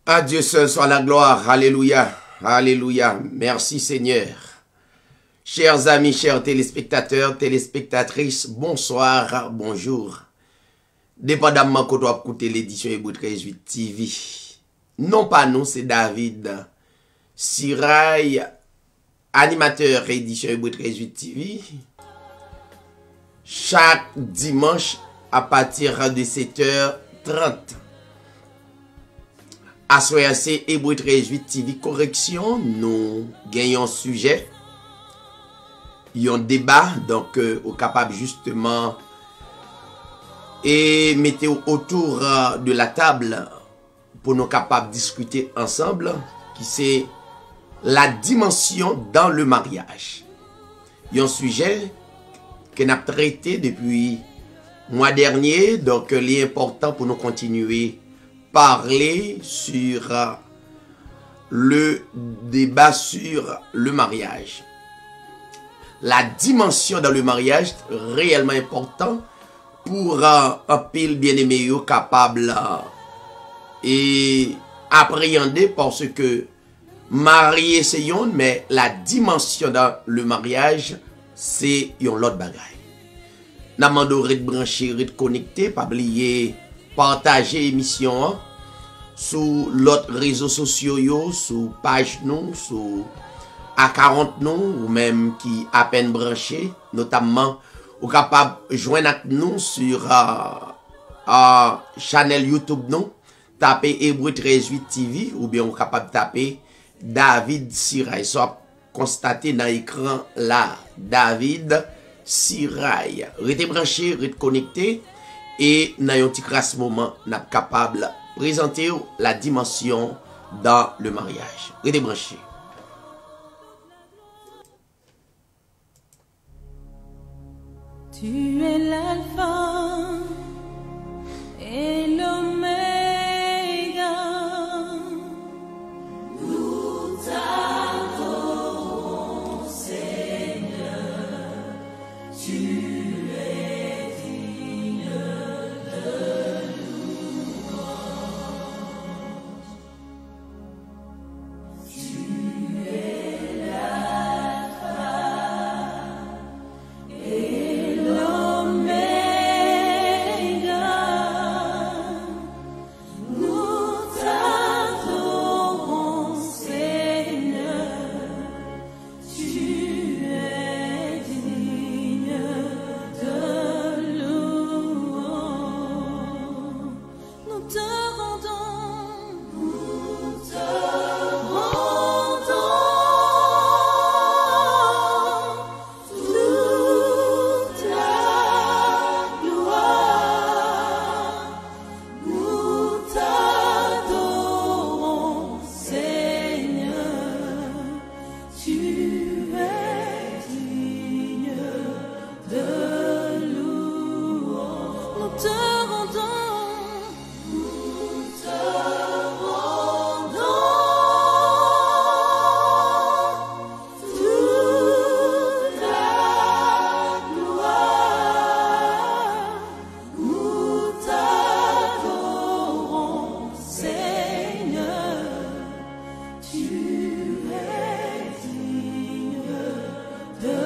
À Dieu seul soit la gloire. Alléluia. Alléluia. Merci Seigneur. Chers amis, chers téléspectateurs, téléspectatrices, bonsoir, bonjour. Dépendamment qu'on doit écouter l'édition Hébreu 13.8 TV. Non pas nous, c'est David Sirail, animateur édition Hébreu 13.8 TV. Chaque dimanche à partir de 7h30. À soyez Hébreu 13.8 TV correction, nous gagnons sujet. Il y a un débat, donc au capable justement et mettez autour de la table pour nous capables de discuter ensemble, qui c'est la dimension dans le mariage. Il y a un sujet que nous avons traité depuis le mois dernier, donc il est important pour nous continuer parler sur le débat sur le mariage. La dimension dans le mariage réellement important pour un pile bien-aimé capable et appréhender, parce que marier c'est yon, mais la dimension dans le mariage c'est yon l'autre bagaille. Namando ret branché, ret connecté, pas oublier partager émission sur l'autre réseaux sociaux yo, sur page nous, sur A40 nous, ou même qui à peine branché, notamment ou capable joindre avec nous sur channel YouTube nous, taper Hébreu 13.8 TV, ou bien ou capable taper David Sirail. Soit constaté dans l'écran là, David Sirail. Restez branché, restez connecté, et dans un petit crasse moment, nous sommes capables de présenter la dimension dans le mariage. Restez branché. Tu es l'alpha et l'oméga. Nous t'adorons, Seigneur. Tu es digne de louange. Tu es l'alpha et l'oméga. Nous t'adorons, Seigneur. Tu es digne de louange. Nous te rendons toute la gloire. Nous t'adorons, Seigneur. Tu es digne de louange. Nous te rendons toute la gloire. Nous t'adorons, Seigneur. Tu es digne de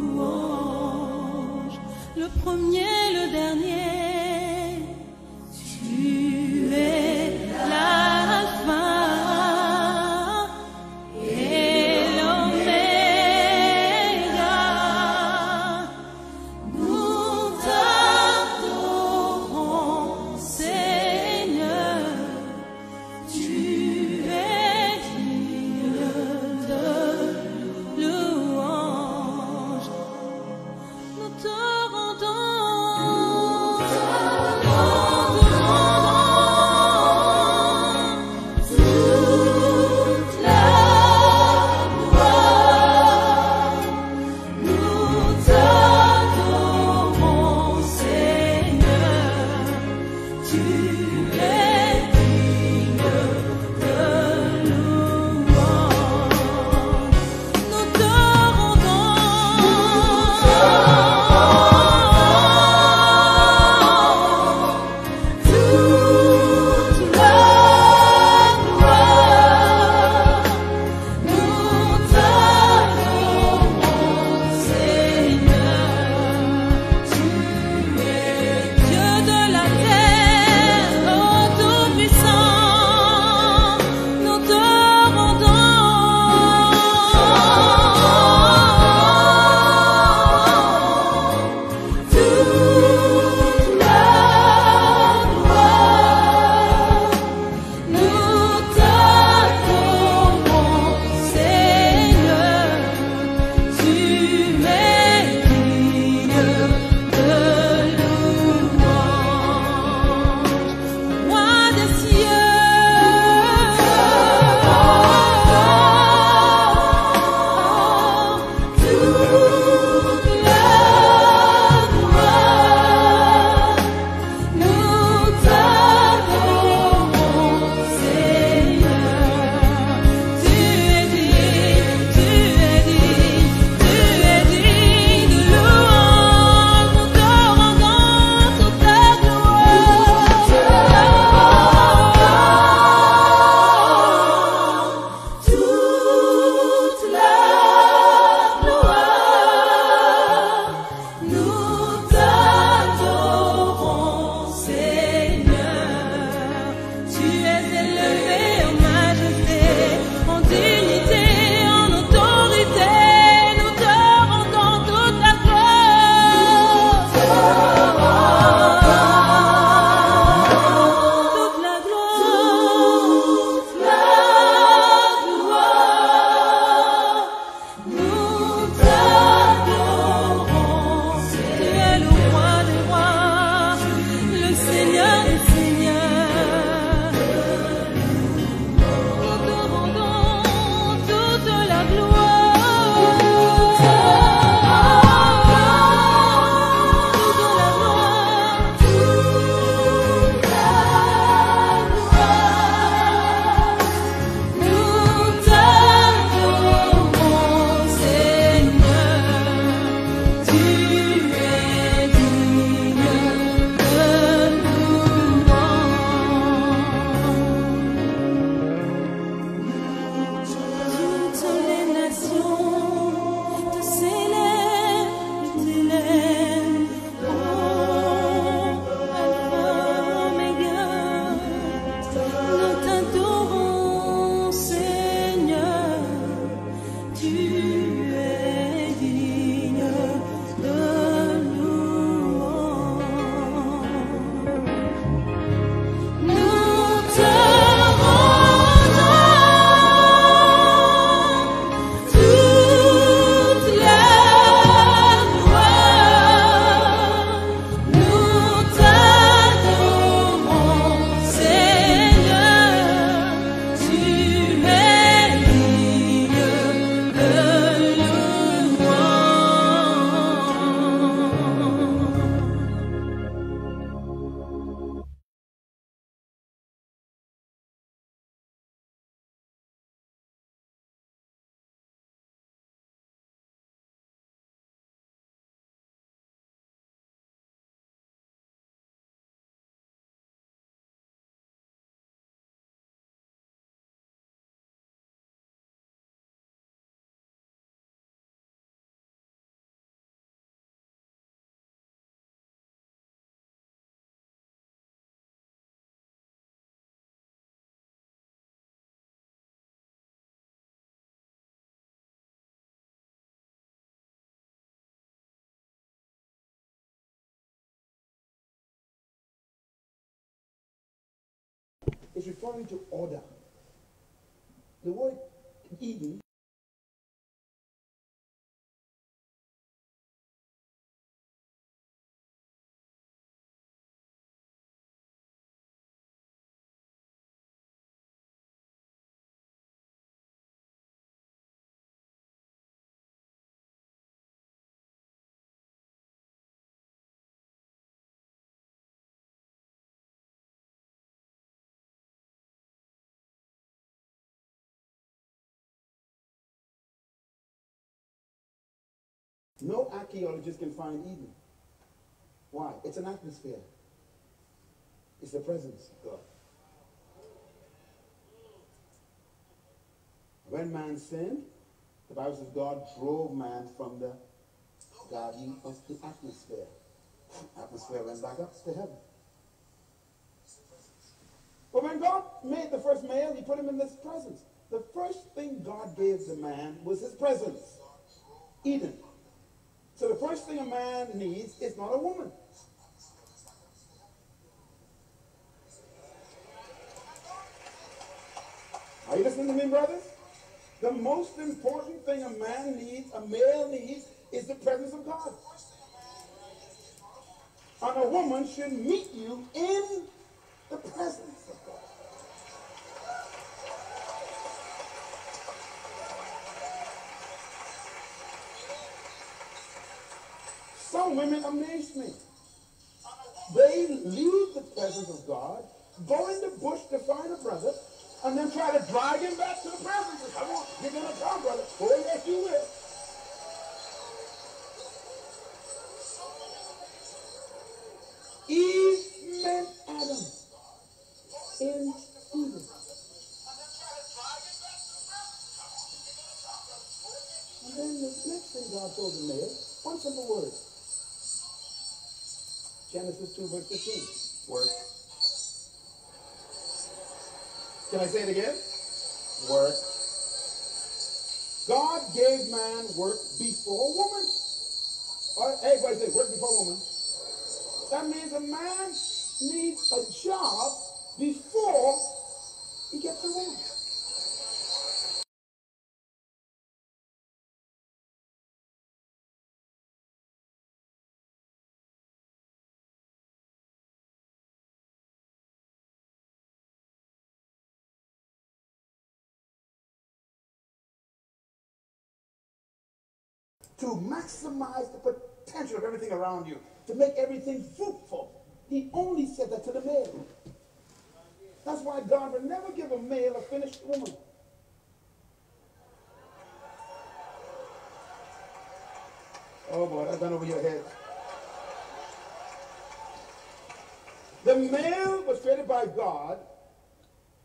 louange. Le premier, le dernier. Tu es l'alpha et l'oméga. Nous t'adorons, Seigneur. Tu es digne de louange. Nous te rendons es digne de louange. Nous te rendons toute la gloire. Nous t'adorons, Seigneur. Tu es digne de louange. Is referring to order. The word Eden no archaeologist can find Eden. Why? It's an atmosphere. It's the presence of God. When man sinned, the Bible says God drove man from the garden of the atmosphere. Atmosphere went back up to heaven. But when God made the first male, he put him in this presence. The first thing God gave the man was his presence. Eden. So the first thing a man needs is not a woman. Are you listening to me, brothers? The most important thing a man needs, a male needs, is the presence of God. And a woman should meet you in the presence of God. Some women amaze me. They leave the presence of God, go in the bush to find a brother, and then try to drag him back to the presence. Come on, you're going to come, brother. Oh, yes, you will. Eve met Adam in Eden. And then the next thing God told the male, one simple word. Genesis 2, verse 15. Work. Can I say it again? Work. God gave man work before woman. Everybody say work before woman. That means a man needs a job before he gets a woman. To maximize the potential of everything around you, to make everything fruitful. He only said that to the male. That's why God will never give a male a finished woman. Oh boy, that's done over your head. The male was created by God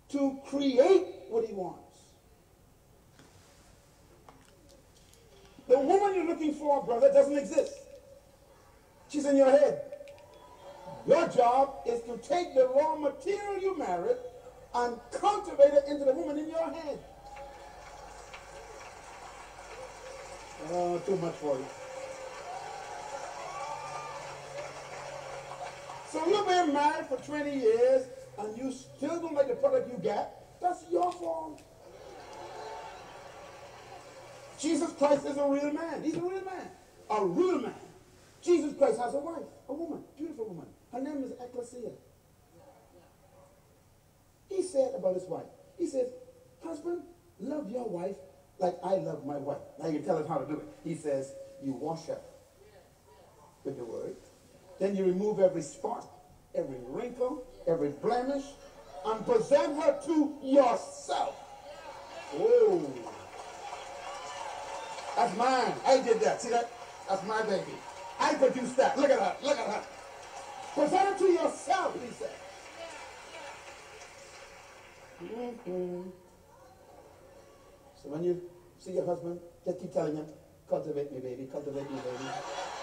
to create what he wants. The woman you're looking for, brother, doesn't exist. She's in your head. Your job is to take the raw material you married and cultivate it into the woman in your head. Too much for you. So you've been married for 20 years and you still don't like the product you got. That's your fault. Jesus Christ is a real man. He's a real man. A real man. Jesus Christ has a wife, a woman, beautiful woman. Her name is Ecclesia. He said about his wife, he says, husband, love your wife like I love my wife. Now you tell us how to do it. He says, you wash her with the word. Then you remove every spot, every wrinkle, every blemish, and present her to yourself. Oh. That's mine. I did that. See that? That's my baby. I produced that. Look at her. Look at her. Present her to yourself, he said. So when you see your husband, just keep telling him, cultivate me, baby. Cultivate me, baby.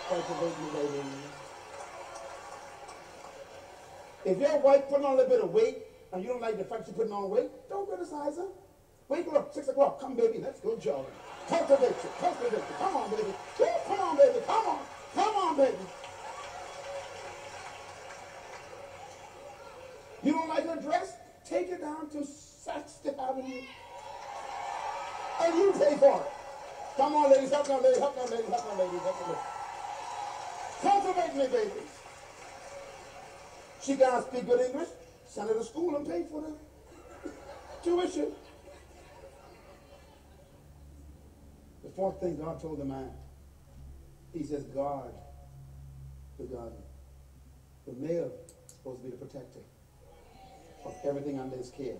Cultivate me, baby. If your wife putting on a little bit of weight and you don't like the fact she's putting on weight, don't criticize her. Wake her up, 6 o'clock. Come, baby, let's go jogging. Cultivate you, cultivate you. Come on, baby. Come on, baby. Come on. Come on, baby. You don't like her dress? Take her down to Saxton Avenue. And you pay for it. Come on, ladies. Help me, ladies. Help me, ladies. Help me, ladies. Help me, ladies. Cultivate me, baby. She can't speak good English. Send her to school and pay for the tuition. The fourth thing God told the man, he says, guard the garden. The male is supposed to be the protector of everything under his care.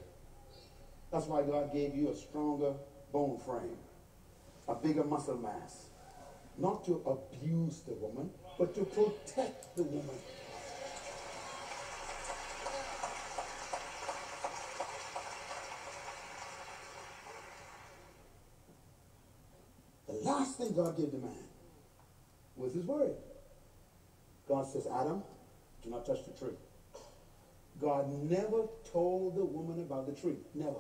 That's why God gave you a stronger bone frame, a bigger muscle mass. Not to abuse the woman, but to protect the woman. The last thing God gave the man was his word. God says, Adam, do not touch the tree. God never told the woman about the tree. Never.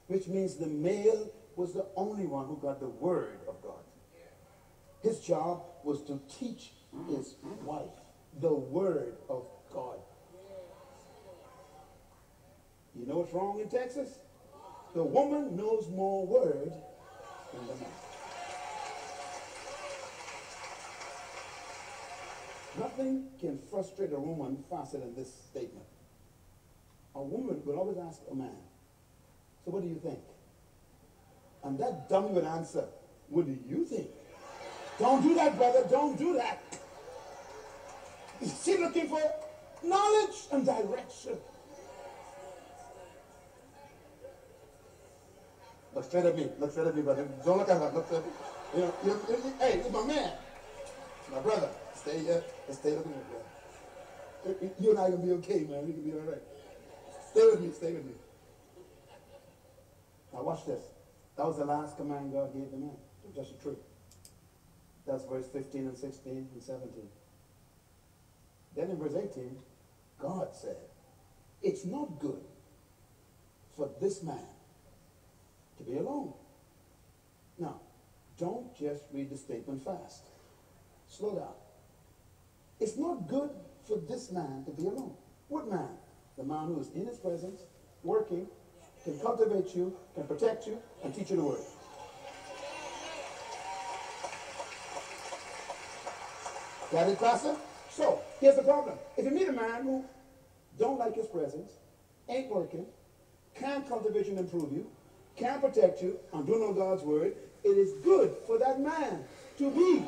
Which means the male was the only one who got the word of God. His job was to teach his wife the word of God. You know what's wrong in Texas? The woman knows more word than the man. Nothing can frustrate a woman faster than this statement. A woman will always ask a man, so what do you think? And that dummy would answer, what do you think? Don't do that, brother. Don't do that. Is she looking for knowledge and direction? Look straight at me. Look straight at me, brother. Don't look at her. Look straight at me. Hey, it's my man. My brother. Stay here and stay with me, brother. You and I can be okay, man. We can be all right. Stay with me. Stay with me. Now watch this. That was the last command God gave the man. Just the truth. That's verse 15 and 16 and 17. Then in verse 18, God said, it's not good for this man to be alone. Now, don't just read the statement fast. Slow down. It's not good for this man to be alone. What man? The man who is in his presence, working, can cultivate you, can protect you, and teach you the word. Got it, Pastor? So, here's the problem. If you meet a man who don't like his presence, ain't working, can't cultivate you and improve you, can't protect you, and don't know God's word, it is good for that man to be.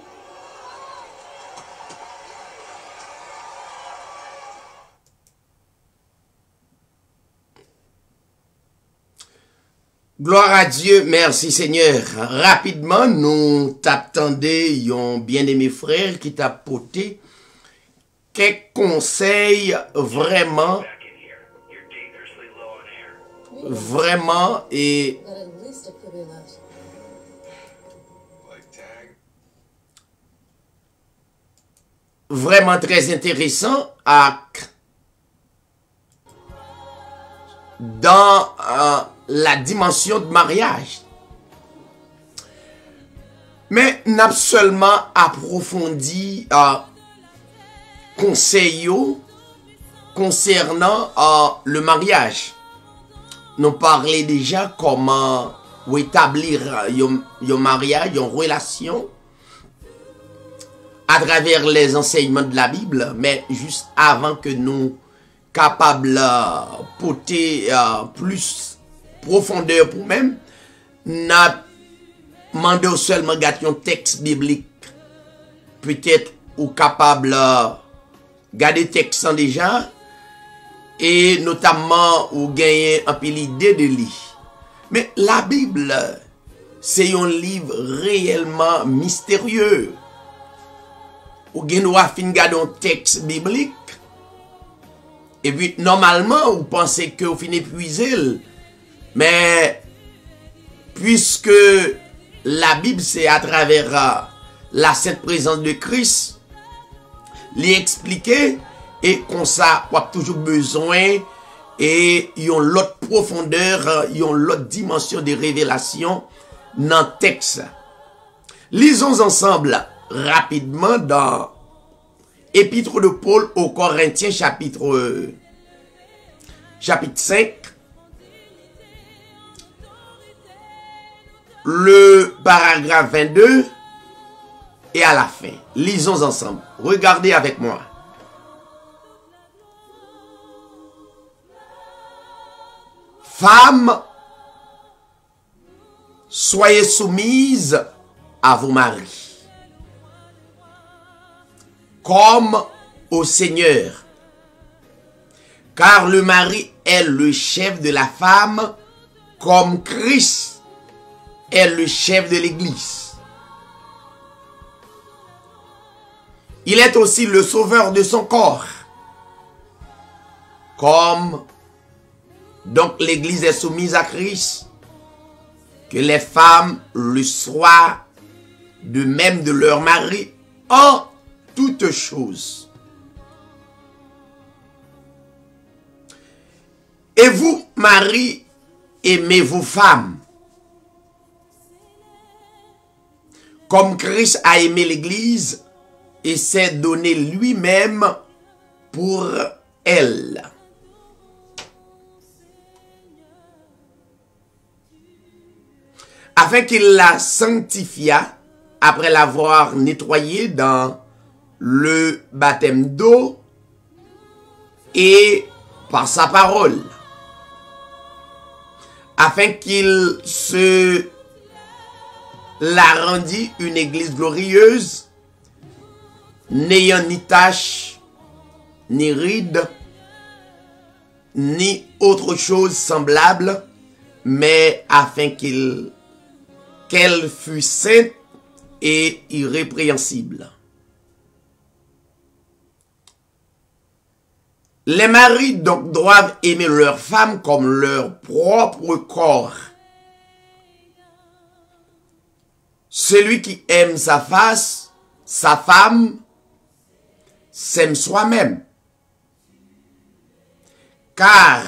Gloire à Dieu, merci Seigneur. Rapidement, nous t'attendons yon bien-aimé frère qui t'a porté quelques conseils vraiment et vraiment très intéressant dans la dimension de mariage. Mais n'a seulement approfondi conseil concernant le mariage. Nous parlons déjà comment établir un mariage, une relation à travers les enseignements de la Bible, mais juste avant que nous capables porter plus profondeur pour même, n'a demandé seulement gâter un texte biblique, peut-être ou capable garder texte déjà, et notamment ou gagner un peu l'idée de lui. Mais la Bible, c'est un livre réellement mystérieux. Ou gen ou fin garder un texte biblique, et puis normalement vous pensez que vous finissez épuisé, mais puisque la Bible c'est à travers la sainte présence de Christ, l'expliquer et comme ça on a toujours besoin et il y a l'autre profondeur, il y a l'autre dimension de révélation dans le texte. Lisons ensemble rapidement dans Épître de Paul aux Corinthiens chapitre 5, le paragraphe 22 et à la fin. Lisons ensemble. Regardez avec moi. Femmes, soyez soumises à vos maris, comme au Seigneur. Car le mari est le chef de la femme, comme Christ est le chef de l'Église. Il est aussi le sauveur de son corps. Comme donc l'Église est soumise à Christ, que les femmes le soient de même de leur mari en toutes choses. Et vous, maris, aimez vos femmes, comme Christ a aimé l'Église et s'est donné lui-même pour elle. Afin qu'il la sanctifia après l'avoir nettoyée dans le baptême d'eau et par sa parole, afin qu'il se la rendit une église glorieuse, n'ayant ni tache, ni ride, ni autre chose semblable, mais afin qu'elle fût sainte et irrépréhensible. Les maris donc doivent aimer leur femme comme leur propre corps. Celui qui aime sa femme, s'aime soi-même. Car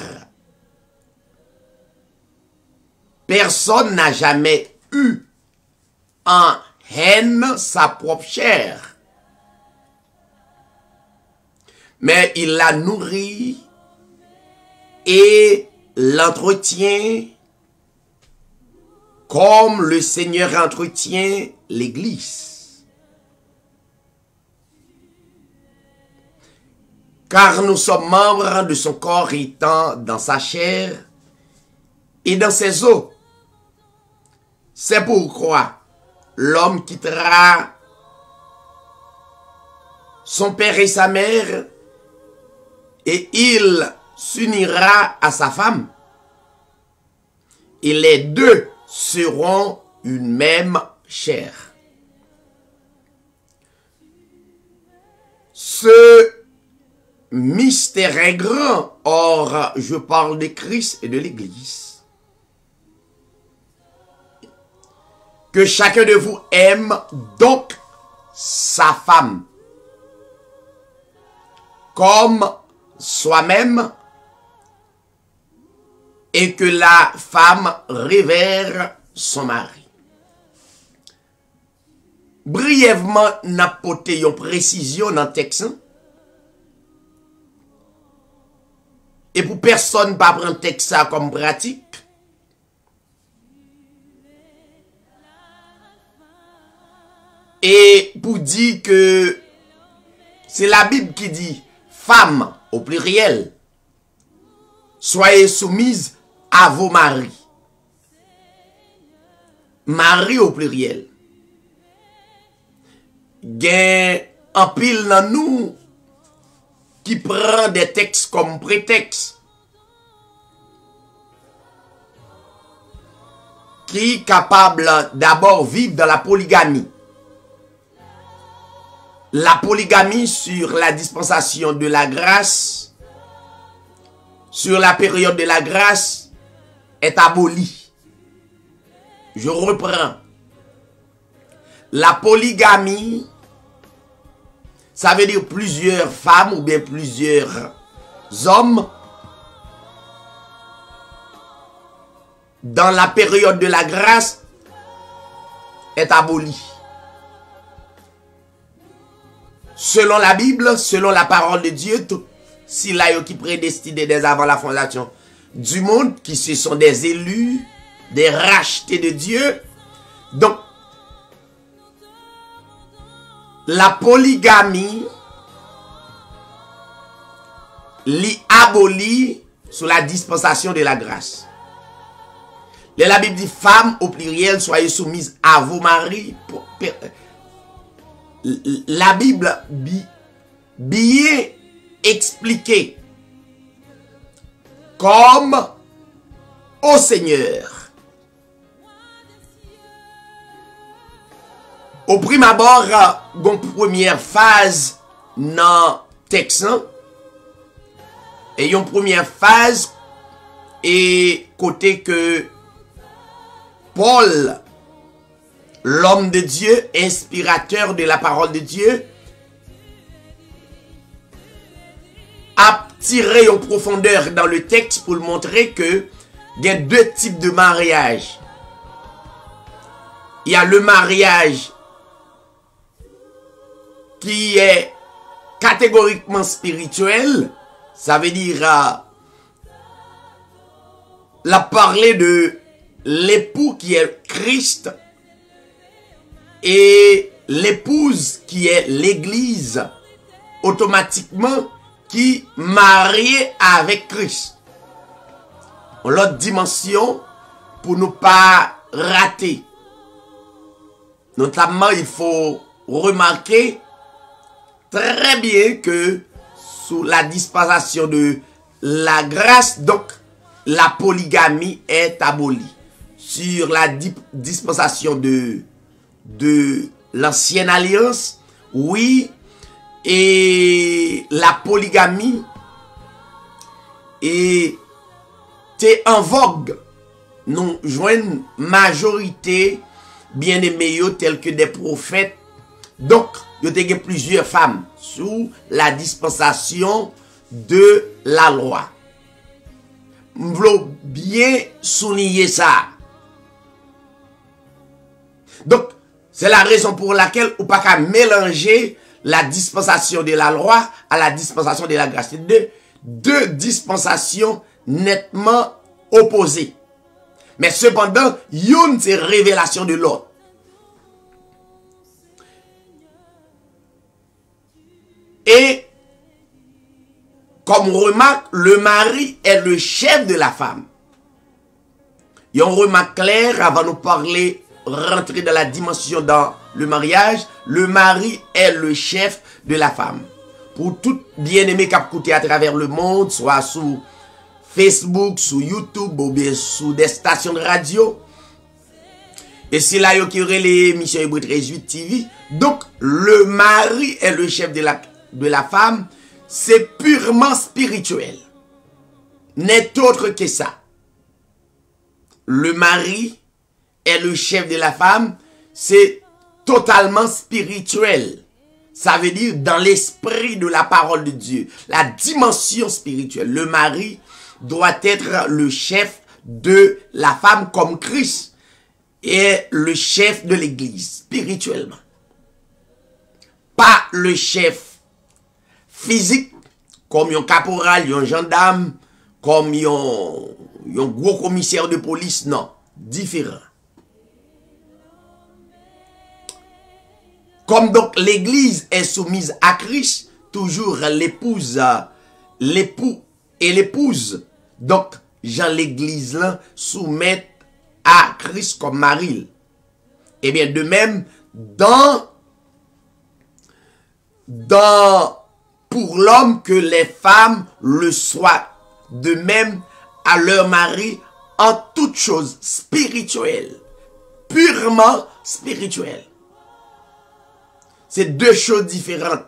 personne n'a jamais eu en haine sa propre chair, mais il la nourrit et l'entretient comme le Seigneur entretient l'Église. Car nous sommes membres de son corps étant dans sa chair et dans ses os. C'est pourquoi l'homme quittera son père et sa mère et il s'unira à sa femme. Et les deux seront une même chair. Ce mystère est grand, or je parle de Christ et de l'Église. Que chacun de vous aime donc sa femme comme soi-même, et que la femme révère son mari. brièvement n'apporter une précision dans le texte. Et pour personne pas prendre le texte ça comme pratique. Et pour dire que c'est la Bible qui dit femmes au pluriel, soyez soumises à vos maris. Mari au pluriel. Gen en pile dans nous qui prend des textes comme prétexte. Qui est capable d'abord vivre dans la polygamie. La polygamie sur la dispensation de la grâce, sur la période de la grâce, est abolie. Je reprends. La polygamie, ça veut dire plusieurs femmes ou bien plusieurs hommes dans la période de la grâce est abolie. Selon la Bible, selon la parole de Dieu, si là qui prédestiné dès avant la fondation du monde, qui ce sont des élus, des rachetés de Dieu. Donc, la polygamie l'y abolit sous la dispensation de la grâce. La Bible dit, femmes au pluriel, soyez soumises à vos maris. La Bible bien expliquée comme au Seigneur. Au prime abord, une première phase dans le texte. Et une première phase et côté que Paul, l'homme de Dieu, inspirateur de la parole de Dieu, a tiré en profondeur dans le texte pour montrer que il y a deux types de mariage. Il y a le mariage qui est catégoriquement spirituel, ça veut dire la parler de l'époux qui est Christ et l'épouse qui est l'Église, automatiquement qui mariée avec Christ. L'autre dimension pour ne pas rater. Notamment, il faut remarquer très bien que sous la dispensation de la grâce, donc la polygamie est abolie. Sur la dispensation de l'ancienne alliance, oui, et la polygamie était en vogue. Nous joignons majorité bien aimés tels que des prophètes. Donc, il y a plusieurs femmes sous la dispensation de la loi. Je veux bien souligner ça. Donc, c'est la raison pour laquelle on ne peut pas mélanger la dispensation de la loi à la dispensation de la grâce. C'est deux dispensations nettement opposées. Mais cependant, une c'est révélation de l'autre. Et, comme on remarque, le mari est le chef de la femme. Il y a une remarque claire avant de nous parler, rentrer dans la dimension dans le mariage. Le mari est le chef de la femme. Pour tout bien-aimé qui a écouté à travers le monde, soit sous Facebook, sous YouTube ou bien sous des stations de radio. Et c'est là qu'il y aurait les émissions Hébreux 13 TV. Donc, le mari est le chef de la femme. C'est purement spirituel. N'est autre que ça. Le mari est le chef de la femme. C'est totalement spirituel. Ça veut dire dans l'esprit de la parole de Dieu. La dimension spirituelle. Le mari doit être le chef de la femme comme Christ est le chef de l'église spirituellement. pas le chef physique, comme un caporal, un gendarme, comme un gros commissaire de police, non, différent. Comme donc l'église est soumise à Christ, toujours l'épouse, l'époux et l'épouse, donc Jean l'église là soumettent à Christ comme mari. Et bien de même, pour l'homme que les femmes le soient, de même à leur mari en toutes choses spirituelles, purement spirituelles. C'est deux choses différentes.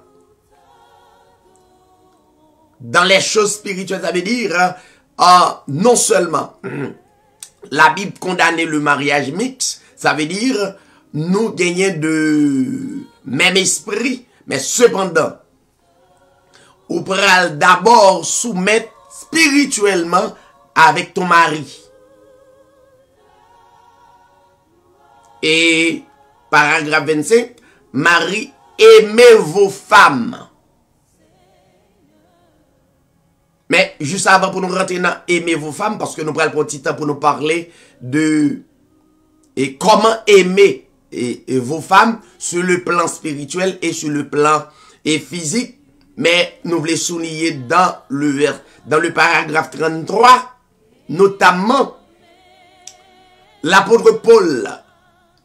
Dans les choses spirituelles, ça veut dire, non seulement la Bible condamnait le mariage mixte, ça veut dire, nous gagnons de même esprit, mais cependant, on pourra d'abord soumettre spirituellement avec ton mari. Et, paragraphe 25, Marie, aimez vos femmes. Mais juste avant pour nous rentrer dans aimer vos femmes, parce que nous prenons un petit temps pour nous parler de et comment aimer vos femmes sur le plan spirituel et sur le plan physique. Mais nous voulons souligner dans le paragraphe 33, notamment l'apôtre Paul,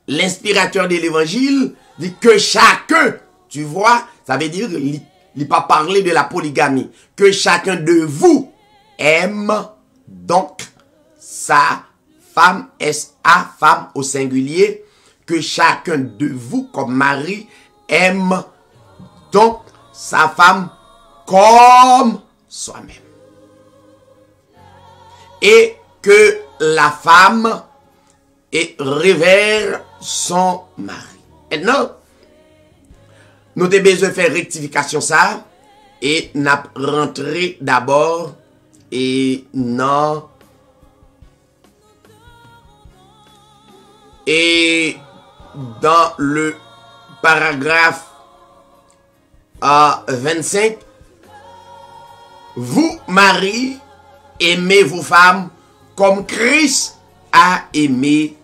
l'inspirateur de l'évangile, dit que chacun, tu vois, ça veut dire, il n'a pas parlé de la polygamie, que chacun de vous aime donc sa femme, S.A., femme au singulier, que chacun de vous, comme mari, aime donc sa femme comme soi-même. Et que la femme révère son mari. Maintenant, nous devons besoin de faire rectification ça et nous rentrer d'abord et non et dans le paragraphe 25, vous, maris, aimez vos femmes comme Christ a aimé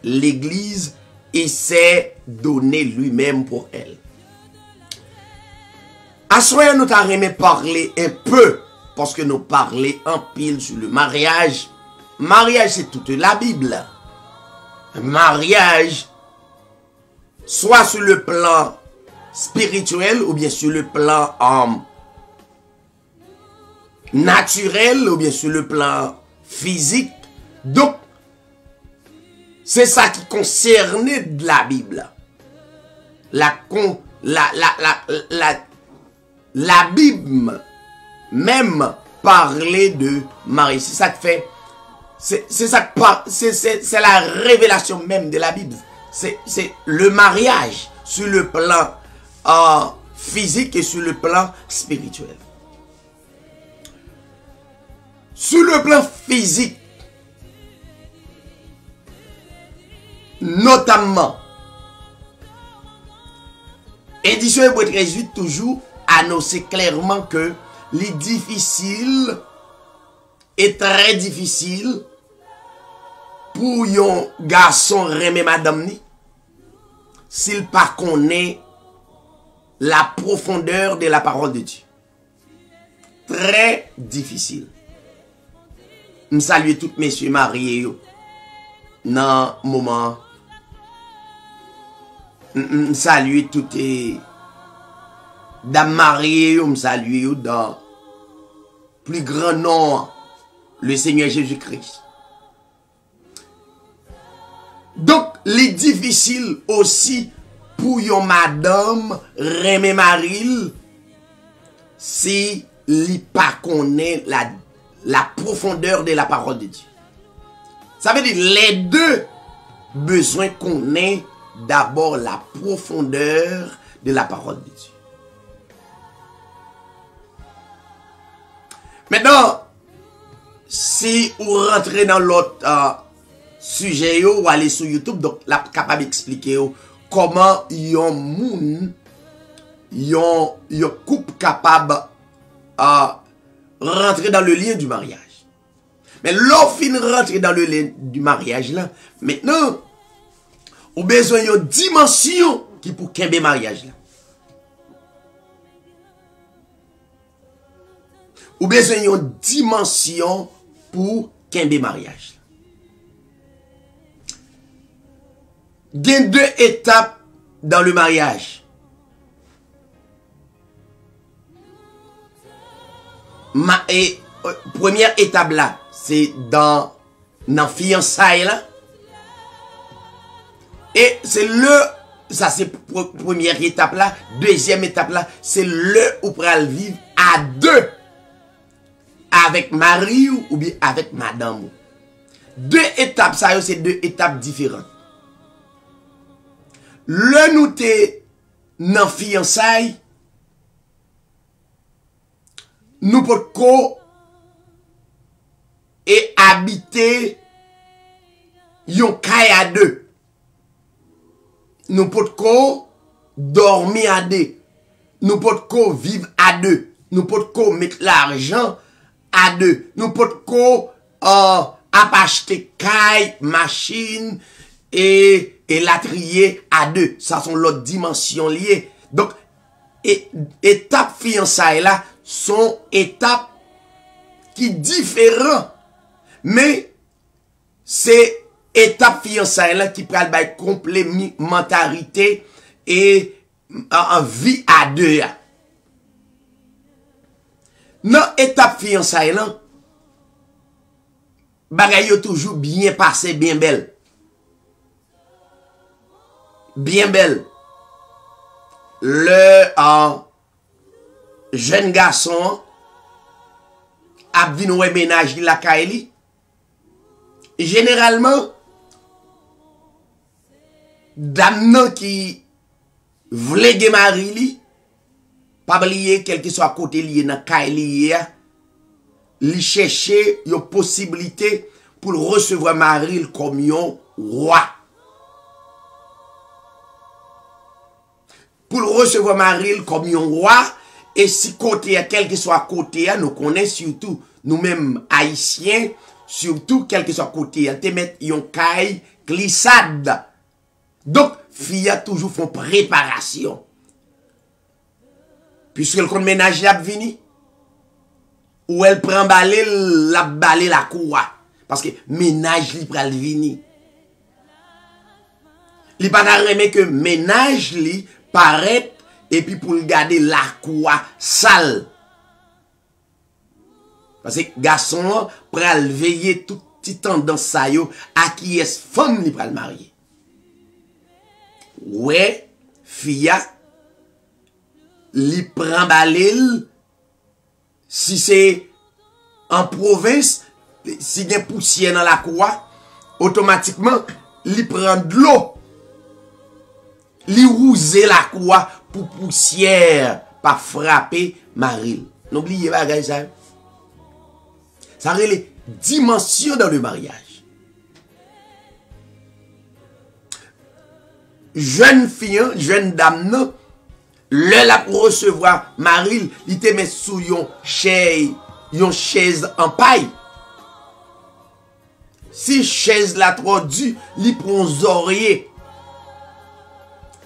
l'Église et s'est donné lui-même pour elle. À ce moment, nous t'avons parler un peu, parce que nous parlons en pile sur le mariage. Mariage, c'est toute la Bible. Mariage, soit sur le plan spirituel ou bien sur le plan naturel ou bien sur le plan physique. Donc, c'est ça qui concernait de la Bible. La Bible même parlait de Marie. C'est ça que fait. C'est la révélation même de la Bible. C'est le mariage sur le plan physique et sur le plan spirituel. Sur le plan physique, notamment, édition Hébreux 13:8 toujours annonce clairement que les difficiles est très difficile pour un garçon remet madame ni s'il pas connaît la profondeur de la parole de Dieu. Très difficile. Je salue tous messieurs mariés dans le moment. Je salue toutes les dames mariées. Je salue dans le plus grand nom, le Seigneur Jésus-Christ. Donc, les difficiles aussi pour yon madame remet maril si li pas connaît la profondeur de la parole de Dieu. Ça veut dire les deux besoin qu'on ait d'abord la profondeur de la parole de Dieu. Maintenant, si vous rentrez dans l'autre sujet ou aller sur YouTube, donc là capable d'expliquer comment yon moun yon couple capable à rentrer dans le lien du mariage. Mais l'offre rentrer dans le lien du mariage là, maintenant, ou besoin d'une dimension qui pour qu'un mariage là. Ou besoin d'une dimension pour qu'un mariage. Il y a 2 étapes dans le mariage. Première étape là, c'est dans fiançailles là. Et c'est ça c'est première étape là. Deuxième étape là, c'est où pral vivre à 2. Avec mari ou bien avec madame. 2 étapes, ça c'est 2 étapes différentes. Nous t'es dans fiançailles, nous pouvons et habiter yon kay à 2. Nous pouvons dormir à 2. Nous pouvons vivre à 2. Nous pouvons mettre l'argent à 2. Nous pouvons acheter kay, machine et la trier à 2. Ça sont l'autre dimension liée. Donc, étape fiançailles là sont étapes qui différentes. Mais c'est étape fiançailles là qui prend la complémentarité et en vie à 2. Dans étape fiançailles là, bagay yo toujours bien passé, bien belle. Bien belle. Le jeune garçon a venu ménage la kaili. Généralement, dame qui vle gen mari li, pas oublier quel que soit côté lié dans kaili, li chercher une possibilité pour recevoir mari comme un roi. Pour recevoir Marie comme un roi, et si côté, quel que soit côté, nous connaissons surtout, nous-mêmes haïtiens, surtout quel que soit côté, te mettre yon caille glissade. Donc, fille a toujours font préparation. Puisque le compte ménage a vini, ou elle prend balai la cour. Parce que ménage li pral vini. Li pas remet que ménage li paraît et puis pour garder la cour sale. Parce que garçon pral veiller tout petit tendance ça yo à qui est femme li pral marier. Ouais, fille li prend balil si c'est en province, si y a poussière dans la cour, automatiquement li prend de l'eau. Li rouse la cour pour poussière pas frapper Marie. N'oubliez pas gars ça. Ça relève dimension dans le mariage. Jeune fille, jeune dame non, le la pour recevoir Marie, il te met sous yon chaise en paille. Si chaise la trop dure, li prend oreiller.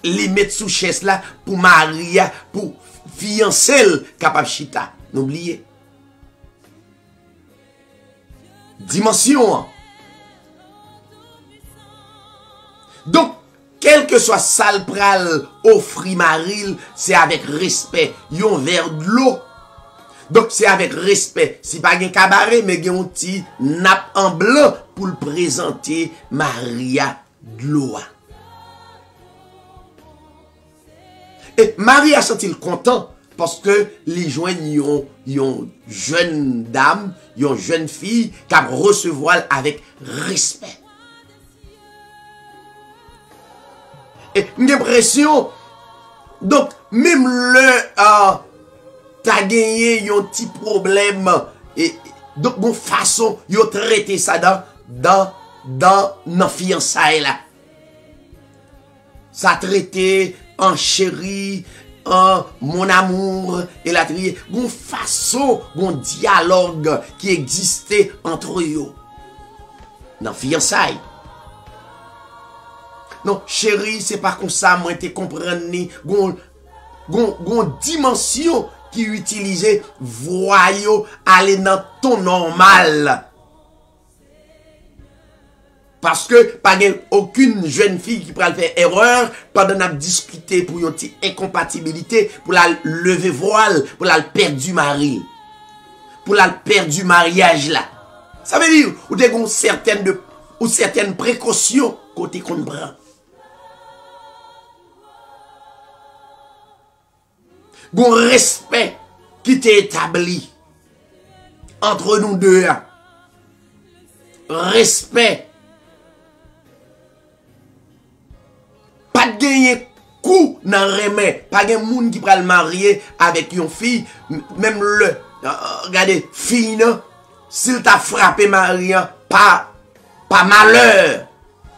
Li met sous chaise là pour Maria, pour fiancer capable chita. N'oubliez. Dimension. Donc, quel que soit sale pral offri Maril, c'est avec respect. Yon verre de l'eau. Donc, c'est avec respect. Si pas un cabaret, mais yon petit nappe en blanc pour le présenter Maria de l'eau. Et Marie a senti content parce que les joignent yon jeune dame, yon jeune fille qui a recevoir avec respect. Et j'ai l'impression, donc même le t'as gagné yon petit problème et donc bon façon yon traiter ça dans fiançailles là. Ça traité en chéri, mon amour et la trier. Gon façon, gon dialogue qui existait entre eux. Dans fiançailles. Non, chérie, c'est pas comme ça, moi, te comprendre ni. Gon dimension qui utilisait voyou aller dans ton normal. Parce que pas aucune jeune fille qui pourra faire erreur pendant qu'on a discuté pour une petite incompatibilité, pour la lever voile, pour la perdre du mari, pour la perdre du mariage là. Ça veut dire ou des certaines précautions côté qu'on prend. Bon respect qui t'est établi entre nous deux. Respect. Pas de gagner coup dans remè, pas de monde qui pral marier avec une fille, même regardez, fille non, s'il t'a frappé Maria, pas malheur,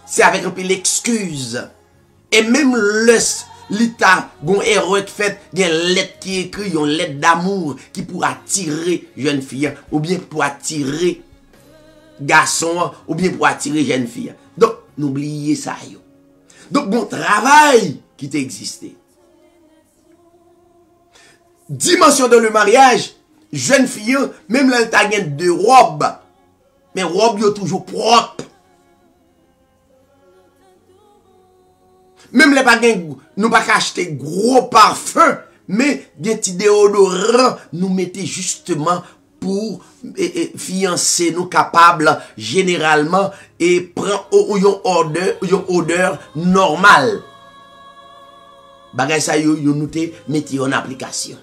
c'est avec un peu l'excuse. Et même l'état, gon erreur qui fait, il y a une lettre qui écrit, une lettre d'amour qui pour attirer jeune fille, ou bien pour attirer garçon, ou bien pour attirer jeune fille. Donc, n'oubliez ça, yo. Donc, bon travail qui t'existait. Dimension dans le mariage, jeune fille, même là, elle t'a gagné de robes, mais robes yo toujours propre. Même les pas nous pas acheter gros parfum, mais des petits déodorants nous mettez justement pour fiancer nous capables généralement et prend une odeur normale. Bagay ça yo nous te mettez en application.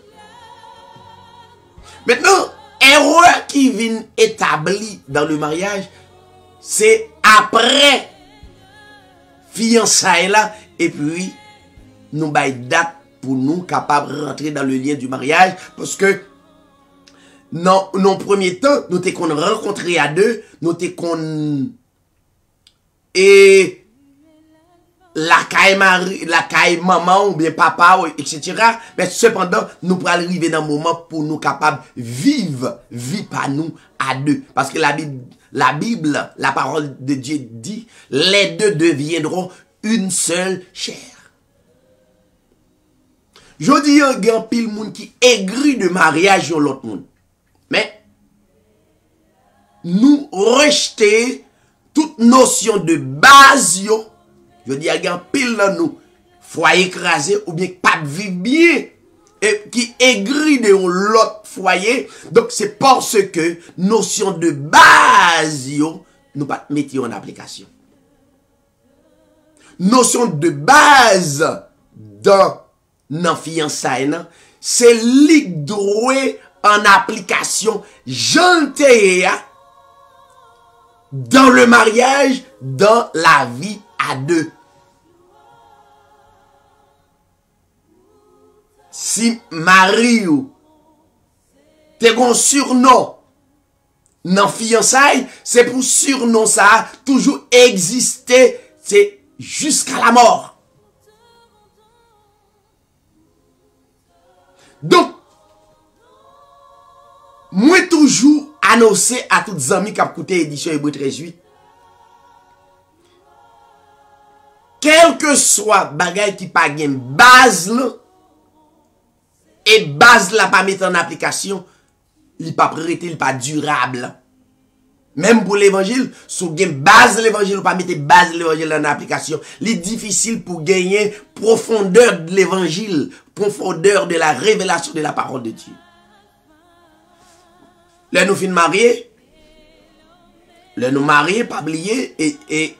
Maintenant, erreur qui vient établie dans le mariage, c'est après fiançailles là et puis nous bail date pour nous capables de rentrer dans le lien du mariage parce que non premier temps nous t'es qu'on rencontré à deux, nous t'es qu'on et la caille maman ou bien papa etc. mais cependant nous pour arriver dans un moment pour nous capables vivre pas nous à deux parce que la Bible, la parole de Dieu dit, les deux deviendront une seule chair. Je dis, il y a un pile monde qui aigrit de mariage sur l'autre monde. Mais, nous rejeter toute notion de base, je dis, il y a un pile dans nous, foyer écrasé ou bien pas vivre bien, et qui aigrit de l'autre foyer. Donc, c'est parce que notion de base, nous pas mettre en application. Notion de base dans fiançailles, c'est l'idée en application gentille dans le mariage, dans la vie à deux. Si mari ou te gon surnom dans fiançailles, c'est pour surnom ça toujours exister, c'est jusqu'à la mort. Donc, moi toujours annoncé à toutes les amis qui ont écouté l'édition Hébreu 13:8, quel que soit bagay qui pas gen base là, et base la pas mettre en application, il pas prêté, il pas durable. Même pour l'évangile, si vous avez base de l'évangile, ou pas mettre base de l'évangile en application, il est difficile pour gagner profondeur de l'évangile, profondeur de la révélation de la parole de Dieu. Là, nous finissons mariés. Là, nous mariés, pas oublier, et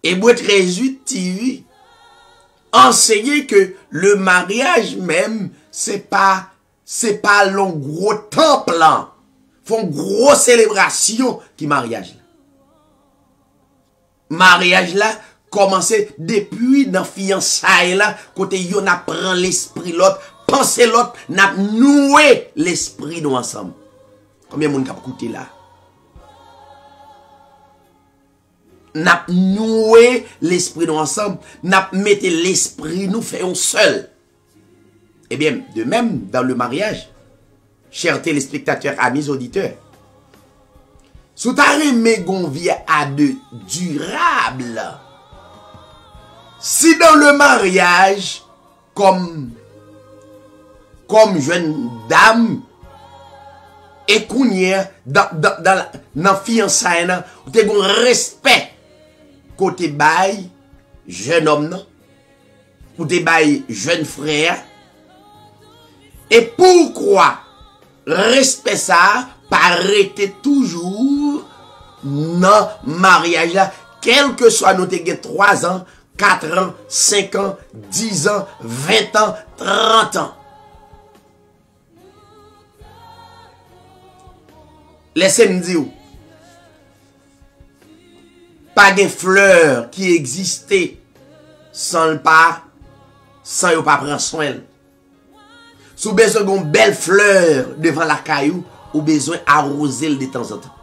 Hébreu 13:8 TV enseigner que le mariage même, c'est pas l'on gros temple, hein. Font grosse célébration qui mariage là. Mariage là commencer depuis dans fiançailles là côté yon apprend l'esprit l'autre, penser l'autre, n'a noué l'esprit nous ensemble. Combien moun k'ap écouter là? N'a noué l'esprit nous ensemble, n'a mette l'esprit nous fait un seul. Eh bien, de même, dans le mariage, chers téléspectateurs, amis auditeurs, sous ta remè gon vie à de durable, si dans le mariage, comme jeune dame, et kounye, dans fiançailles, ou te gon respect, côté bail, jeune homme, non? Ou te bail, jeune frère, et pourquoi respect ça paraît toujours dans mariage là, quel que soit nous te 3 ans, 4 ans, 5 ans, 10 ans, 20 ans, 30 ans. Laissez-moi dire, pas de fleurs qui existaient sans le pas, sans yo pas prendre soin. Si vous avez besoin d'une belle fleur devant la caillou, ou besoin arroser de temps en temps.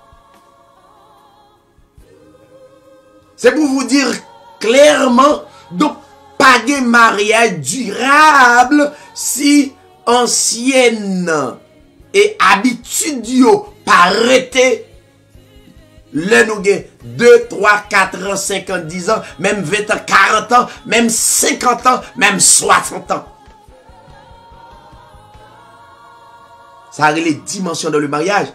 C'est pour vous dire clairement, donc pas de mariage durable si ancienne et habitude yo paraît le nous 2, 3, 4 ans, 5 ans, 10 ans, même 20 ans, 40 ans, même 50 ans, même 60 ans. Ça a les dimensions dans le mariage.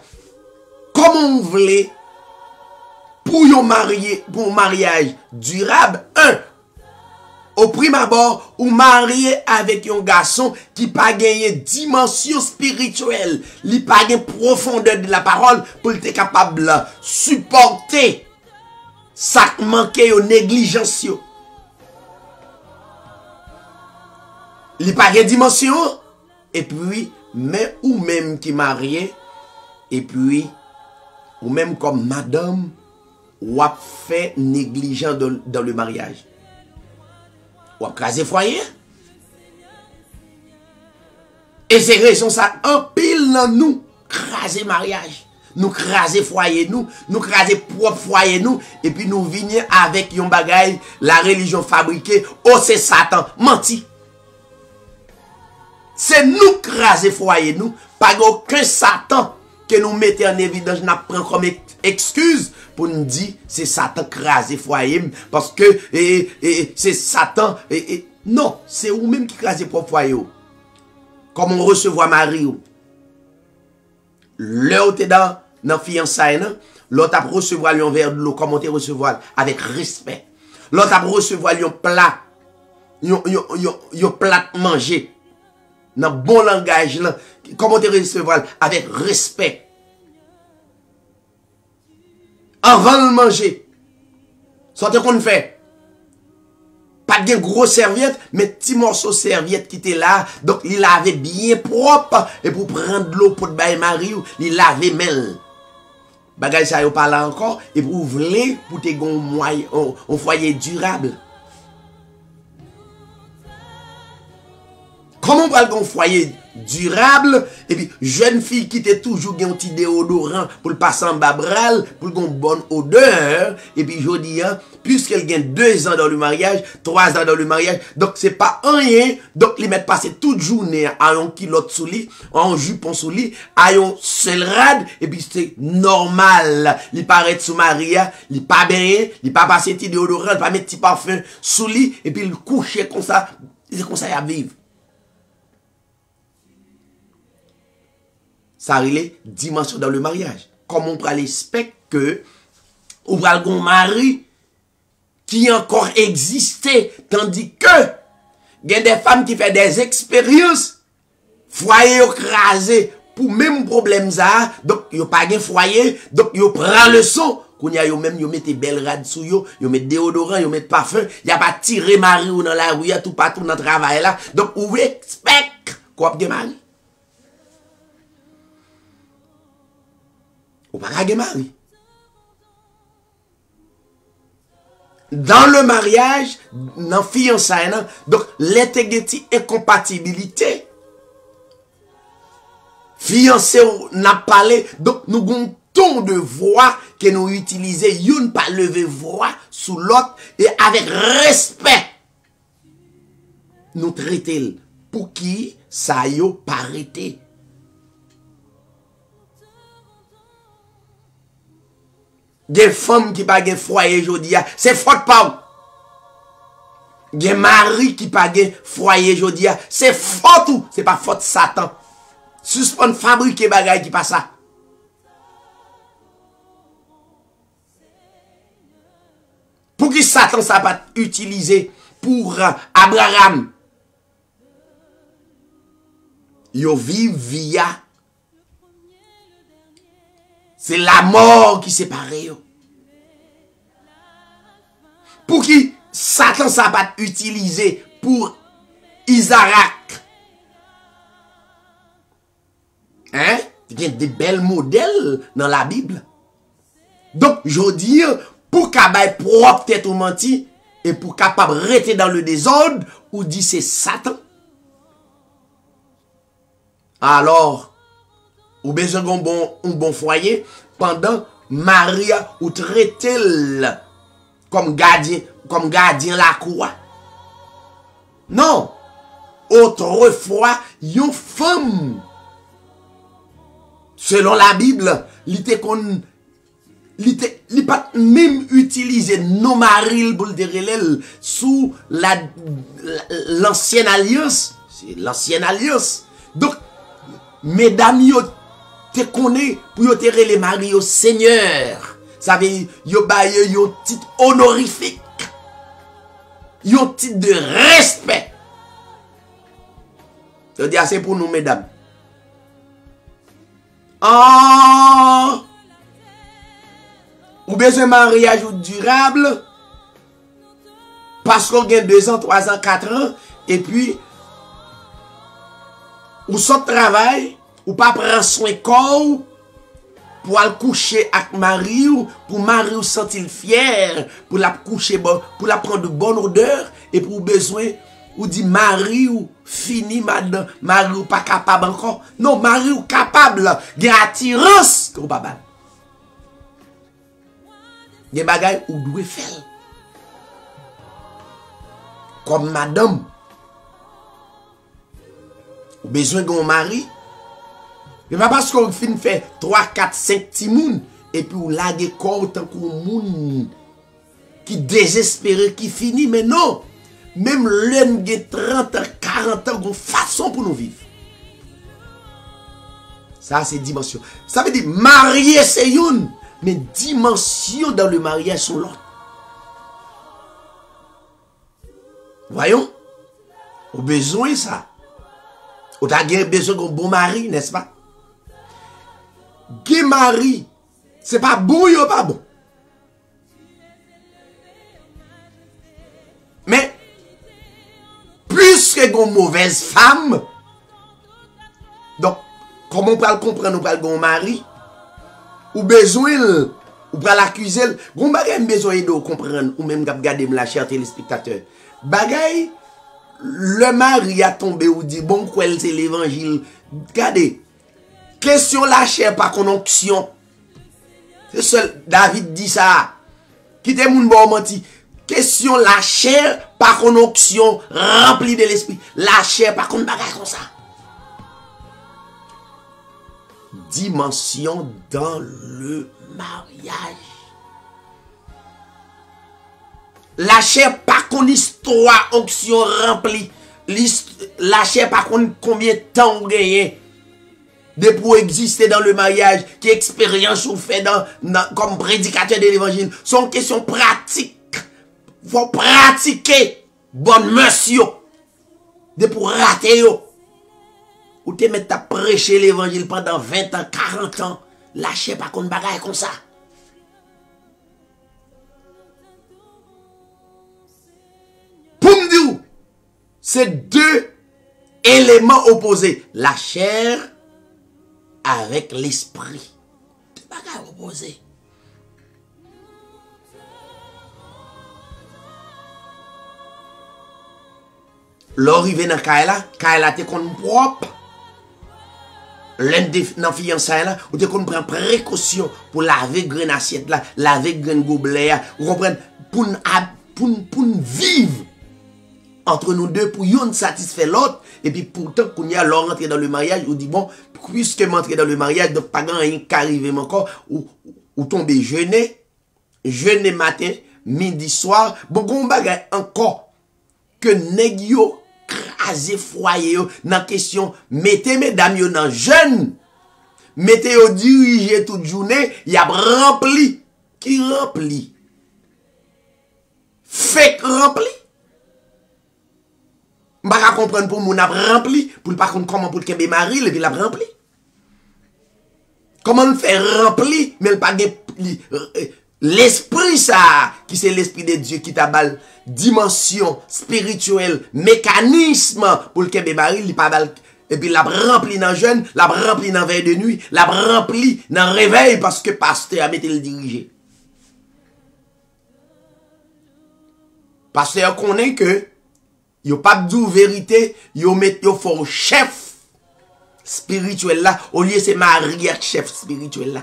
Comment on voulait pour un mariage durable, au prime abord, ou marier avec un garçon qui pas gagné dimension spirituelle, qui pas gagné profondeur de la parole pour être capable de supporter ça manqué aux négligences. Il pas gagné dimension et puis mais ou même qui marié et puis ou même comme madame ou a fait négligent dans le mariage. Ou a crasé foyer. Et c'est raison ça en pile dans nous craser mariage, nous craser foyer nous craser propre foyer nous et puis nous venir avec yon bagay la religion fabriquée, oh c'est Satan, menti. C'est nous craser foyer nous, pas aucun Satan que nous mettons en évidence, n'a pris comme excuse pour nous dire c'est Satan craser foyer parce que c'est Satan non, c'est vous même qui crasez propre foyer. Comme on recevoir Marie. L'heure t'es dans fiançailles, l'autre a recevoir un verre de l'eau, comment te recevoir avec respect. L'autre a recevoir un plat, un plat manger. Dans bon langage là, comment te recevoir avec respect. Avant de manger, sortez qu'on fait. Pas de gros serviette, mais petit morceau serviette qui était là, donc il lavait bien propre et pour prendre de l'eau pour bailler Marie, il lavait mêle. Bagay ça yo pas là encore et pour ouvrir pour te gon moyen un foyer durable. Comment on va un foyer durable et puis jeune fille qui était toujours un petit déodorant pour le passer en babral pour une bonne odeur et puis je dis puisqu'elle gagne 2 ans dans le mariage 3 ans dans le mariage donc c'est pas rien donc ils mettent passer toute journée à un kilote sous lit en jupon sous lit à un seul rad et puis c'est normal il paraît sous Maria il pas bien il pas passer petit déodorant il pas mettre petit parfum sous lit et puis il coucher comme ça c'est comme ça à vivre. Ça a les dimensions dans le mariage. Comme on prend les specs que, ou pral gon mari, qui encore existait, tandis que, il y a des femmes qui font des expériences, foyer écrasé, pour même problème ça, donc, yo pas de foyer, donc, yo prend le son, qu'on y a yo même, yo mette belle rad sous yo mette déodorant, yo mette parfum, y a pas tiré mari ou dans la rue, y a tout partout dans le travail là, donc, ou expect, quoi, de mari. Ou pas de mari. Dans le mariage, dans fiançailles, donc l'intégrité incompatibilité. Fiancé n'a parlé, donc nous avons un ton de voix que nous utilisons, une pas lever voix sous l'autre et avec respect. Nous traitons pour qui ça yo pas arrêté. Des femmes qui pas gen foyer jodi a, c'est faute pas. Des mari qui pas gen foyer jodi a, c'est faute ou, c'est pas faute Satan. Suspend fabriquer bagay qui pas ça. Pour qui Satan ça pas utilisé pour Abraham. Yo vive via. C'est la mort qui sépare yo. Pour qui Satan ça pas utilisé pour Isaac. Hein? Il y a des belles modèles dans la Bible. Donc, je dis, pour qu'abaye propre tête ou menti, et pour capable rester dans le désordre, ou dit c'est Satan. Alors, ou besoin d'un bon foyer, pendant Maria ou traité comme gardien la cour. Non. Autrefois, yon femme, selon la Bible, li pas même utilisé nos marils pour le sous l'ancienne alliance. C'est l'ancienne alliance. Donc, mesdames, yo te connaît pour yo te les maris au Seigneur. Ça veut dire, yo baye yo titre honorifique. Yo titre de respect. Je dis assez pour nous, mesdames. Ah! Ou besoin de mariage durable parce qu'on gagne 2 ans, 3 ans, 4 ans et puis ou son travail ou pas prendre soin corps pour aller coucher avec mari ou pour mari ou sentir fier pour la coucher pour la prendre de bonne odeur et pour besoin ou dit mari ou fini madame mari ou pas capable encore non mari ou capable gagne attirance que pas des bagailles ou doit faire. Comme madame. Ou besoin d'un mari. Mais pas parce qu'on fin fait 3, 4, 5 petits moun. Et puis ou lage corps tant qu'on moun. Qui désespéré, qui finit. Mais non. Même l'homme qui 30 ans, 40 ans, une façon pour nous vivre. Ça c'est dimension. Ça veut dire marier c'est une. Mais dimensions dans le mariage sont l'autre. Voyons. Au besoin ça. Ou t'as besoin d'un bon mari, n'est-ce pas? Gay mari, c'est pas bon ou pas bon. Mais, puisque une mauvaise femme, donc, comment on peut le comprendre, on parle d'un mari? Ou besoin ou pas l'accuser gon bagay besoin de comprendre ou même regarder la chère téléspectateur bagay le mari a tombé ou dit bon quoi c'est l'évangile regardez question la chair par conjonction c'est seul David dit ça qui te moun bon menti question la chair par conjonction remplie de l'esprit la chair par contre bagay comme ça dimension dans le mariage. La chair pas qu'on histoire onction remplie. La chair pas qu'on combien de temps on gagne de pour exister dans le mariage, qui expérience ou fait comme prédicateur de l'évangile. Sont questions pratiques. Faut pratiquer bonne monsieur de pour rater yo. Ou te mettre à prêcher l'évangile pendant 20 ans, 40 ans, lâchez pas contre bagaille comme ça. Pour me dire, c'est 2 éléments opposés. La chair avec l'esprit. 2 bagailles opposées. L'arrivée dans Kaila te kon propre. L'un dans fiançailles là, ou te kon prend précaution pour laver grain assiette là, laver grain gobelet là, vous comprenez pour vivre entre nous deux pour yon satisfaire l'autre. Et puis pourtant, qu'on y a leur rentrer dans le mariage, on dit bon, puisque m'entrer dans le mariage, donc pas grand rien qui arrive encore, ou tomber jeûner matin, midi, soir, bon, qu'on bagaille encore, que nèg yo crasé foyer yo, dans question, mettez mesdames yo dans jeûne, mettez yo diriger toute journée, y a rempli, qui rempli, fake rempli. M'pa comprendre pour moun a rempli, pour pas comprendre comment pour kembe mari, et puis l'a rempli. Comment on fait rempli, mais pas l'esprit ça, qui c'est l'esprit de Dieu qui t'a bal dimension spirituelle, mécanisme pour le kembe mari, il pas bal, et puis l'a rempli dans jeûne, l'a rempli dans veille de nuit, l'a rempli dans réveil parce que pasteur a mis le diriger. Pasteur connaît que yo pas d'ou vérité, yo met yo fort chef spirituel là, au lieu c'est Marie chef spirituel là.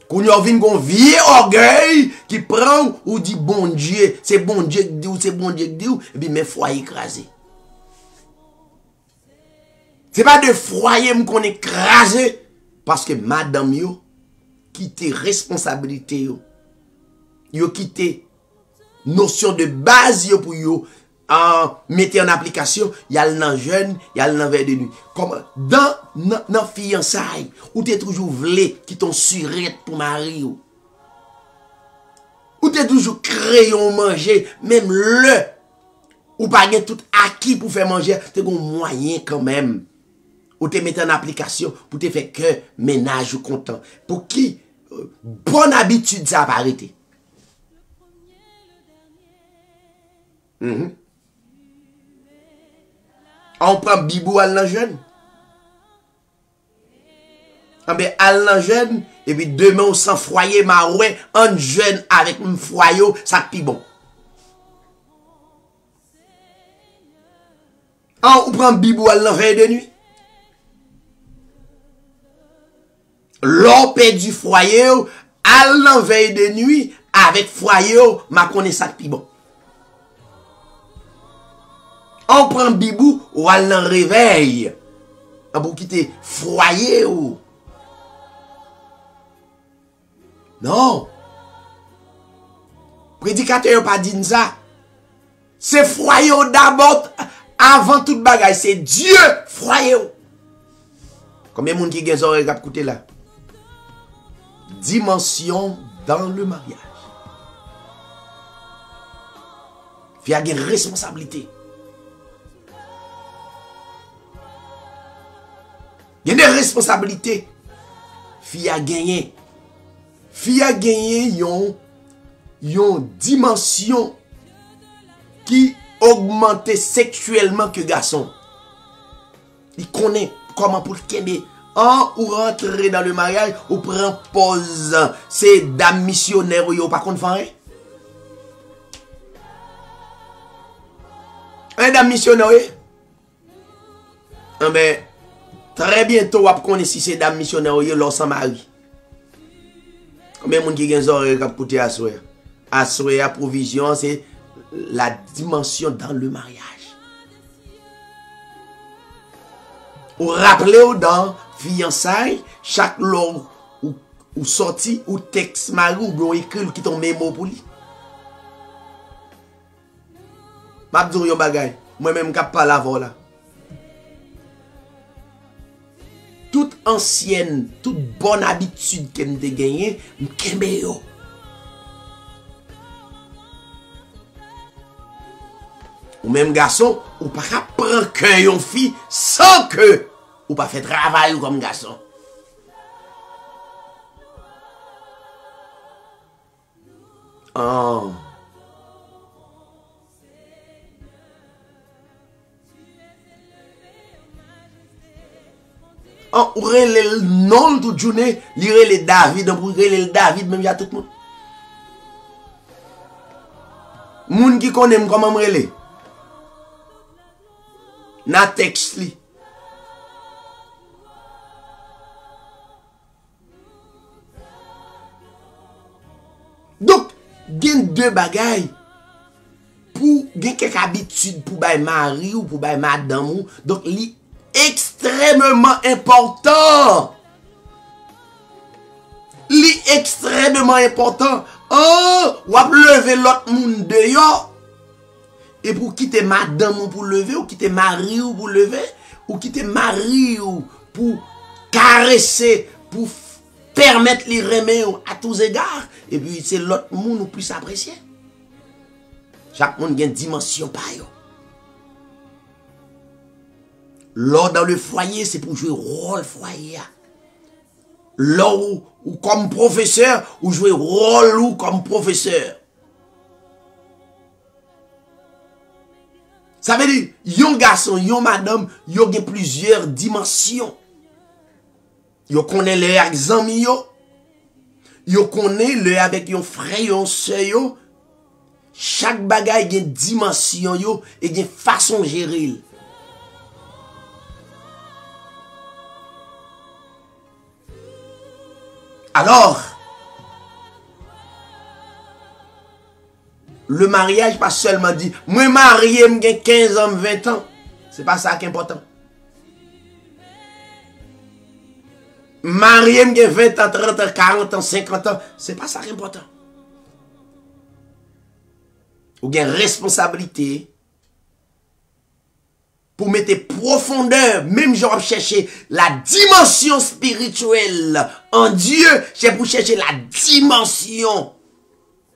Qu'on y vient gon vieux orgueil qui prend ou dit bon Dieu, c'est bon Dieu qui dit ou c'est bon Dieu qui dit ou, et puis mes foyer écrasé. C'est pas de foyer qu'on écrasé parce que madame yo quitté responsabilité yo quitté notion de base yo pour yo mettre en application, y a le jeune, y a le veille de nuit. Comme dans fiançailles, ou t'es toujours vlé qui ton surette pour mari ou t'es toujours crayon manger, même le ou pas gen tout acquis pour faire manger, t'es gon moyen quand même. Ou te mettre en application pour te faire que ménage ou content. Pour qui bonne habitude ça va arrêter. On prend bibou al nan jeune. Ben al nan jeune et puis demain on s'en foyer maroué en jeune avec un foyer ça pi bon. On prend bibou al nan veille de nuit. L'opé du foyer al nan veille de nuit avec foyer ma connaît ça pi bon. On prend bibou ou al nan réveil. On pour quitter foyer ou. Non. Prédicateur pas dit ça. C'est foyer d'abord avant toute bagaille, c'est Dieu foyer. Combien de monde qui gen oreille k'ap koute là? Dimension dans le mariage. Il y a une responsabilité. Il y a des responsabilités. Fi a gagné. Fi a gagné yon dimension qui augmente sexuellement que garçon. Il connaît comment pour kembe. Ou rentrer dans le mariage ou prend pause. C'est dame missionnaire ou pas contre fan. Un dame missionnaire. Ben très bientôt, vous connaissez si c'est dame missionnaire ou l'on s'en marie. Combien de monde qui a des oreilles qui a coûté à souhait? À souhait, à provision, c'est la dimension dans le mariage. Ou rappelez-vous dans fiançailles, chaque lor ou sorti ou texte mari ou bien écrit qui ton mémo pour lui. M'a dit yon bagay, moi-même qui parle avant là. Toute ancienne, toute bonne habitude que m'te gagné, m'kembe yo. Ou même garçon, ou pas prendre que yon fille sans que ou pas fait travail comme garçon. Oh. On relève le nom toute journée, lire les David, on relève le David même y a tout le monde. Moun qui connaît comment me relève. Na texte li. Donc, gen deux bagailles pour gen quelques habitudes pour bay mari ou pour bay madame ou. Donc li extrêmement important. Li extrêmement important. Oh, ou ap lever l'autre monde de yo. Et pour quitter madame ou pour lever, ou quitter mari ou pour lever, ou quitter mari ou pour caresser, pour permettre les remettre à tous égards. Et puis c'est l'autre monde ou plus apprécié. Chaque monde a une dimension par yo. L'or dans le foyer, c'est pour jouer rôle foyer. L'or ou comme professeur, ou jouer rôle ou comme professeur. Ça veut dire, yon garçon, yon madame, yon gen plusieurs dimensions. Yon connaît le avec zami yo. Yon connaît le avec yon frère, yon sœur yo. Chaque bagay gen dimension yo et gen façon gérer. Alors, le mariage pas seulement dit, moi marié, j'ai 15 ans, 20 ans. C'est pas ça qui est important. Marié, j'ai 20 ans, 30 ans, 40 ans, 50 ans. C'est pas ça qui est important. Ou bien responsabilité pour mettre profondeur, même genre chercher la dimension spirituelle en Dieu, c'est pour chercher la dimension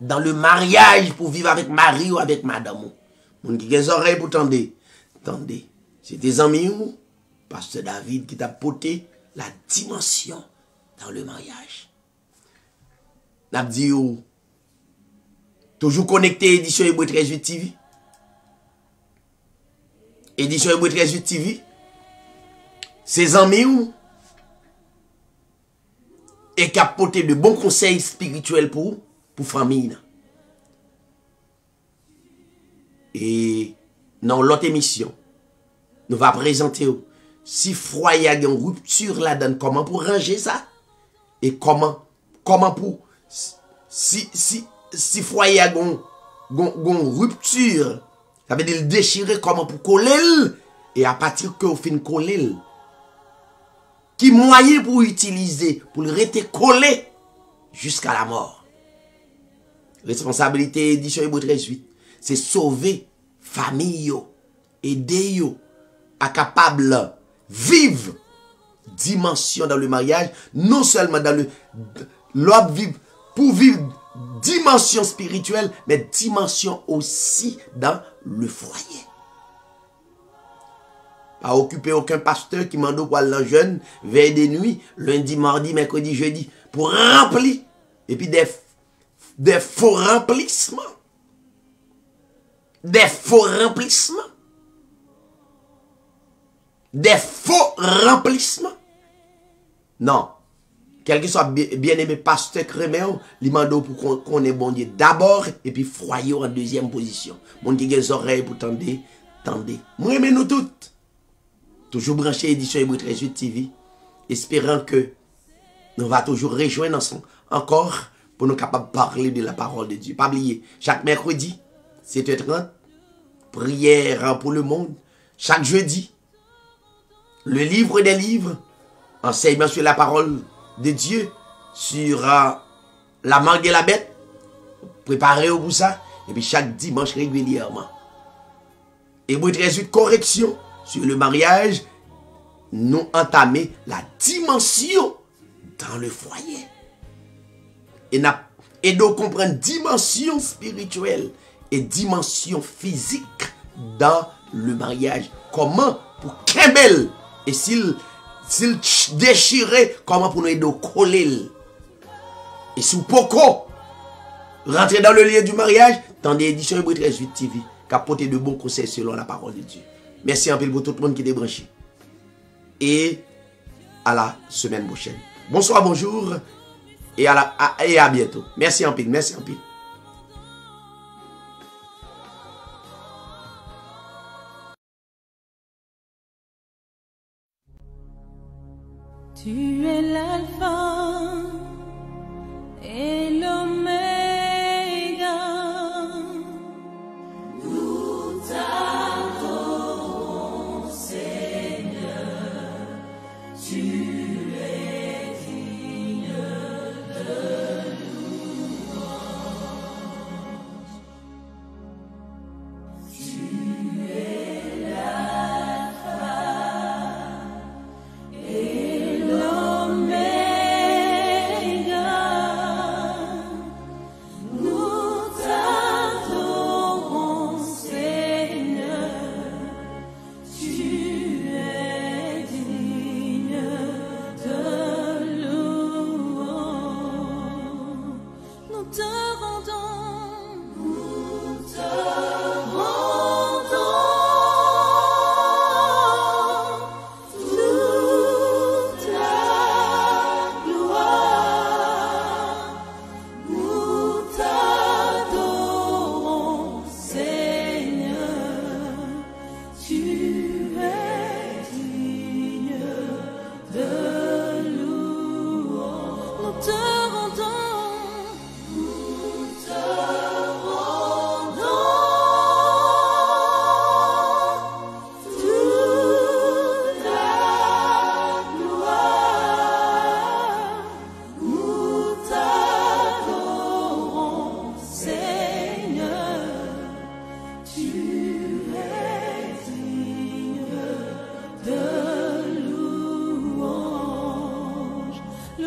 dans le mariage pour vivre avec Marie ou avec madame. Moun qui a des oreilles pour tendre. Tendez. C'est des amis ou Pasteur David qui t'a porté la dimension dans le mariage. N'a dit ou toujours connecté édition Hébreu 13 TV. Édition Hébreu 13 TV. Ses amis ou et qui a porté de bons conseils spirituels pour famille. Et dans l'autre émission, nous va présenter si foyer a une rupture là-dedans, comment pour ranger ça? Et comment pour si foyer a une rupture, ça veut dire déchirer, comment pour coller, et à partir que vous fin coller, qui moyen pour utiliser, pour le rester collé jusqu'à la mort. Responsabilité édition Hébreu 13:8, c'est sauver famille yo, aider yo à capable vivre dimension dans le mariage, non seulement dans le l'homme vivre pour vivre dimension spirituelle, mais dimension aussi dans le foyer. Pas occuper aucun pasteur qui m'a dit pour aller jeune, veille de nuit, lundi, mardi, mercredi, jeudi, pour remplir, et puis des faux remplissements. Des faux remplissements. Des faux remplissements. Non. Quel que soit bien-aimé pasteur Créméo, il m'a dit pour qu'on est bon Dieu d'abord, et puis foyer en deuxième position. Mon qui a des oreilles pour tendre, tendez. Moi, mais nous toutes. Toujours branché édition Hébreu 13 TV, espérant que nous va toujours rejoindre ensemble encore pour nous capables de parler de la parole de Dieu. Pas oublier, chaque mercredi, 7h30, prière pour le monde. Chaque jeudi, le livre des livres, enseignement sur la parole de Dieu, sur la mangue et la bête, préparez-vous pour ça, et puis chaque dimanche régulièrement. Hébreu 13, correction sur le mariage, nous entamer la dimension dans le foyer. Et donc comprendre dimension spirituelle et dimension physique dans le mariage. Comment pour Kembel, et s'il déchirait, comment pour nous aider à coller. Et si Poco rentrer dans le lieu du mariage, dans des éditions Hébreu 13 TV, qui apporter de bons conseils selon la parole de Dieu. Merci un peu pour tout le monde qui est branché. Et à la semaine prochaine. Bonsoir, bonjour. Et à bientôt. Merci un peu. Merci un peu. Tu es l'alpha et l'oméga.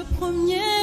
premier